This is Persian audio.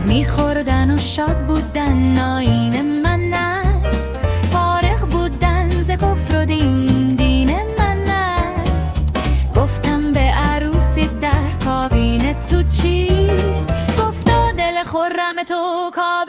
میخوردن و شاد بودن آیین من است، فارغ بودن ز کفر و دین من است. گفتم به عروسی در کابین تو چیست؟ گفتا دل خرم تو کابین